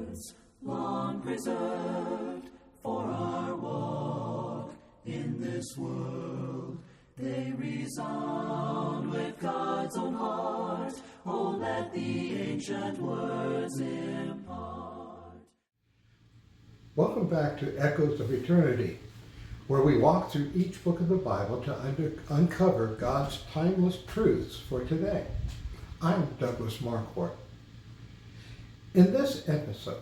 words, long preserved for our walk in this world. They resound with God's own heart. Oh, let the ancient words impart. Welcome back to Echoes of Eternity, where we walk through each book of the Bible to uncover God's timeless truths for today. I'm Douglas Marquardt. In this episode,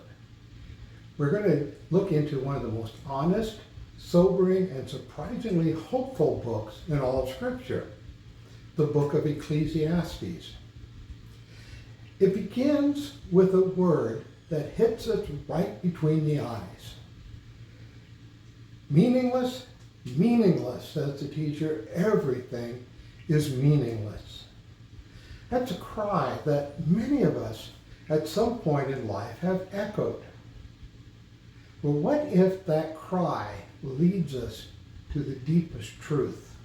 we're going to look into one of the most honest, sobering, and surprisingly hopeful books in all of Scripture, the book of Ecclesiastes. It begins with a word that hits us right between the eyes. Meaningless, meaningless, says the teacher. Everything is meaningless. That's a cry that many of us at some point in life have echoed. Well, what if that cry leads us to the deepest truth?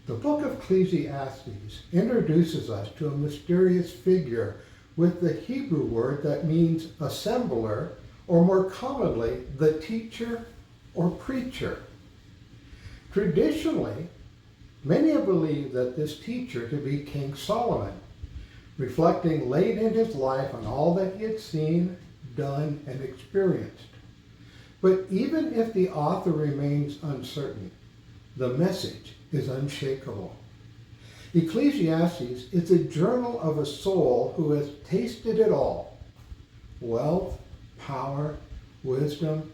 The book of Ecclesiastes introduces us to a mysterious figure with the Hebrew word that means assembler, or more commonly, the teacher or preacher. Traditionally, many have believed that this teacher to be King Solomon, reflecting late in his life on all that he had seen, done, and experienced. But even if the author remains uncertain, the message is unshakable. Ecclesiastes is a journal of a soul who has tasted it all: wealth, power, wisdom,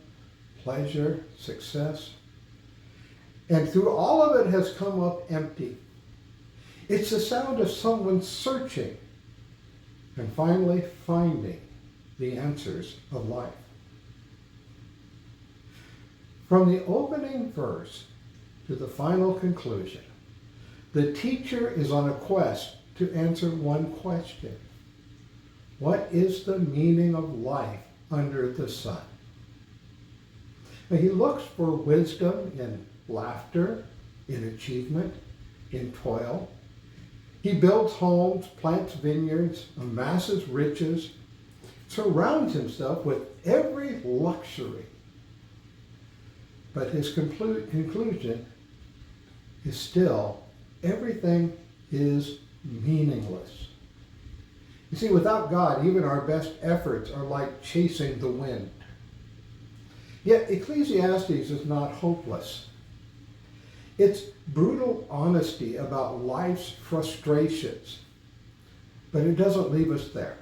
pleasure, success. And through all of it has come up empty. It's the sound of someone searching and finally finding the answers of life. From the opening verse to the final conclusion, the teacher is on a quest to answer one question: what is the meaning of life under the sun? Now, he looks for wisdom in laughter, in achievement, in toil. He builds homes, plants vineyards, amasses riches, surrounds himself with every luxury. But his conclusion is still, everything is meaningless. You see, without God, even our best efforts are like chasing the wind. Yet Ecclesiastes is not hopeless. It's brutal honesty about life's frustrations, but it doesn't leave us there.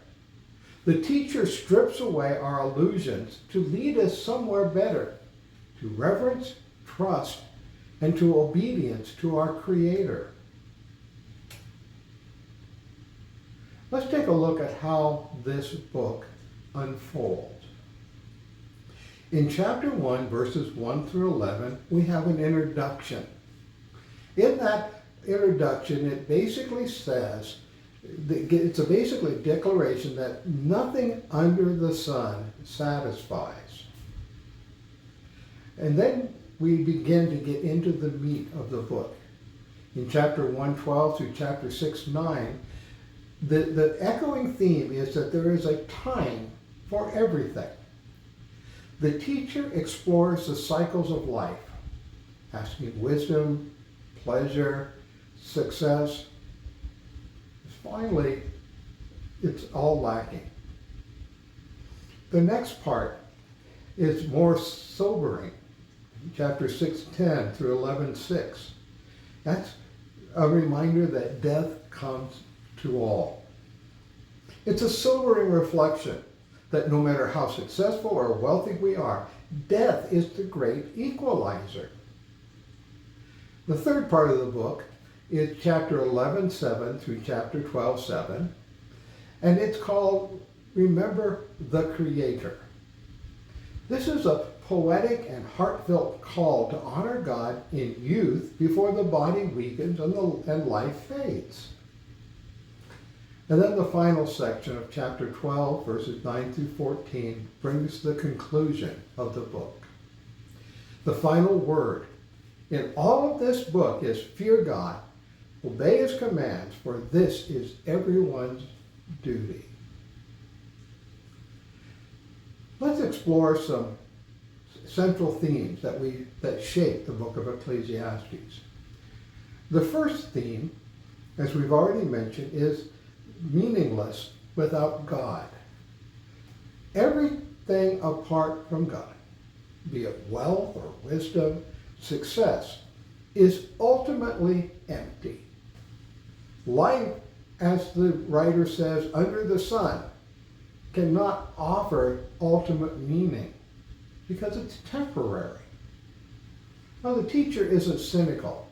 The teacher strips away our illusions to lead us somewhere better, to reverence, trust, and to obedience to our Creator. Let's take a look at how this book unfolds. In chapter 1, verses 1 through 11, we have an introduction. In that introduction, it basically says, it's basically a declaration that nothing under the sun satisfies. And then we begin to get into the meat of the book. In chapter 1:12 through chapter 6:9, the echoing theme is that there is a time for everything. The teacher explores the cycles of life, asking wisdom, pleasure, success. Finally, it's all lacking. The next part is more sobering. Chapter 6:10 through 11:6. That's a reminder that death comes to all. It's a sobering reflection that no matter how successful or wealthy we are, death is the great equalizer. The third part of the book is chapter 11:7 through chapter 12:7, and it's called Remember the Creator. This is a poetic and heartfelt call to honor God in youth before the body weakens and life fades. And then the final section of chapter 12, verses 9 through 14, brings the conclusion of the book. The final word in all of this book is fear God, obey his commands, for this is everyone's duty. Let's explore some central themes that shape the book of Ecclesiastes. The first theme, as we've already mentioned, is meaningless without God. Everything apart from God, be it wealth or wisdom, success, is ultimately empty. Life, as the writer says, under the sun, cannot offer ultimate meaning because it's temporary. Now, the teacher isn't cynical.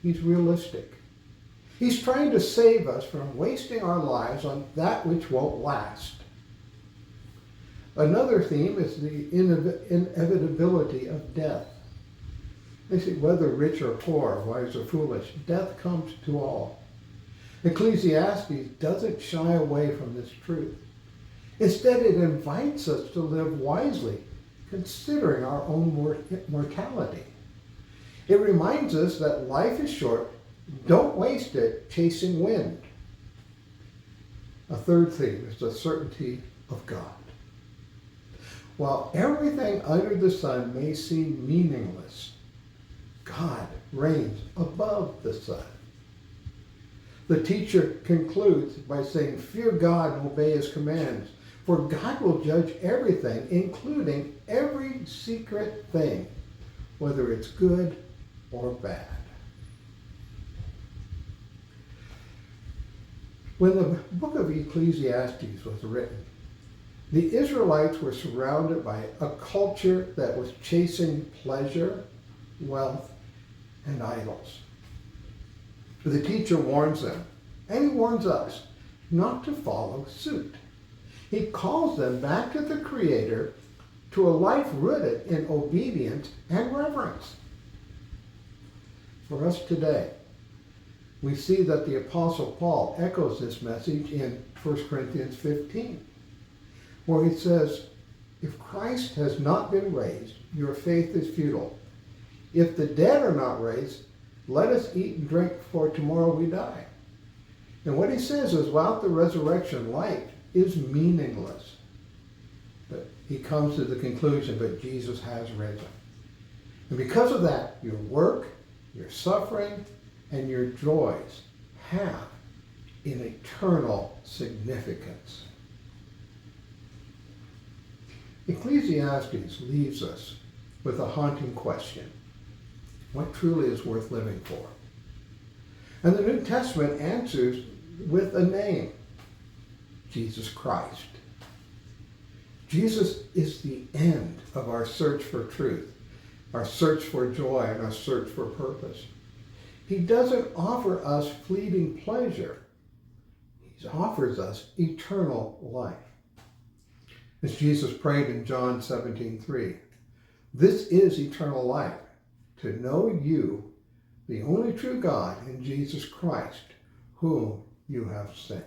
He's realistic. He's trying to save us from wasting our lives on that which won't last. Another theme is the inevitability of death. They say, whether rich or poor, wise or foolish, death comes to all. Ecclesiastes doesn't shy away from this truth. Instead, it invites us to live wisely, considering our own mortality. It reminds us that life is short. Don't waste it chasing wind. A third theme is the certainty of God. While everything under the sun may seem meaningless, God reigns above the sun. The teacher concludes by saying, fear God and obey his commands, for God will judge everything, including every secret thing, whether it's good or bad. When the book of Ecclesiastes was written, the Israelites were surrounded by a culture that was chasing pleasure, wealth, and idols. The teacher warns them, and he warns us, not to follow suit. He calls them back to the Creator, to a life rooted in obedience and reverence. For us today, we see that the Apostle Paul echoes this message in 1 Corinthians 15, where he says, if Christ has not been raised, your faith is futile. If the dead are not raised, let us eat and drink, for tomorrow we die. And what he says is, without the resurrection, life is meaningless. But he comes to the conclusion, but Jesus has risen. And because of that, your work, your suffering, and your joys have an eternal significance. Ecclesiastes leaves us with a haunting question. What truly is worth living for? And the New Testament answers with a name, Jesus Christ. Jesus is the end of our search for truth, our search for joy, and our search for purpose. He doesn't offer us fleeting pleasure. He offers us eternal life. As Jesus prayed in John 17:3, this is eternal life, to know you, the only true God, and Jesus Christ, whom you have sent.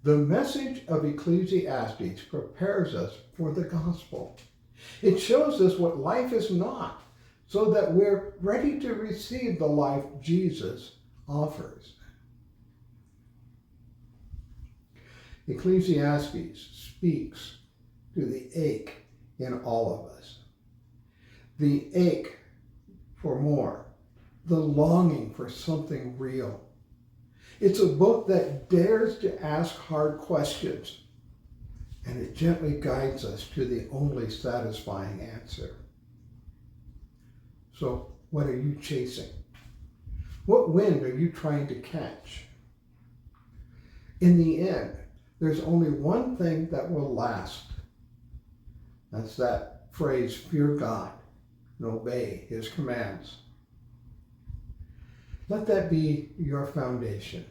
The message of Ecclesiastes prepares us for the gospel. It shows us what life is not, so that we're ready to receive the life Jesus offers. Ecclesiastes speaks to the ache in all of us. The ache for more, the longing for something real. It's a book that dares to ask hard questions, and it gently guides us to the only satisfying answer. So, what are you chasing? What wind are you trying to catch? In the end, there's only one thing that will last. That's that phrase, fear God and obey his commands. Let that be your foundation,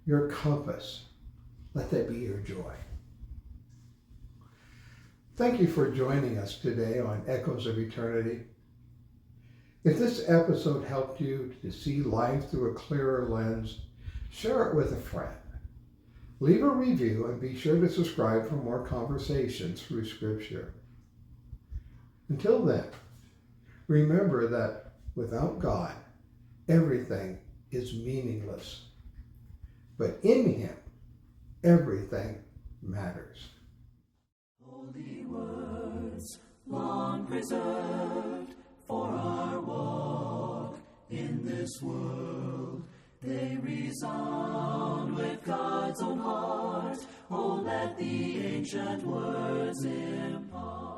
your compass. Let that be your joy. Thank you for joining us today on Echoes of Eternity. If this episode helped you to see life through a clearer lens, share it with a friend. Leave a review and be sure to subscribe for more conversations through Scripture. Until then, remember that without God, everything is meaningless. But in him, everything matters. preserved for our walk in this world. They resound with God's own heart. Oh, let the ancient words impart.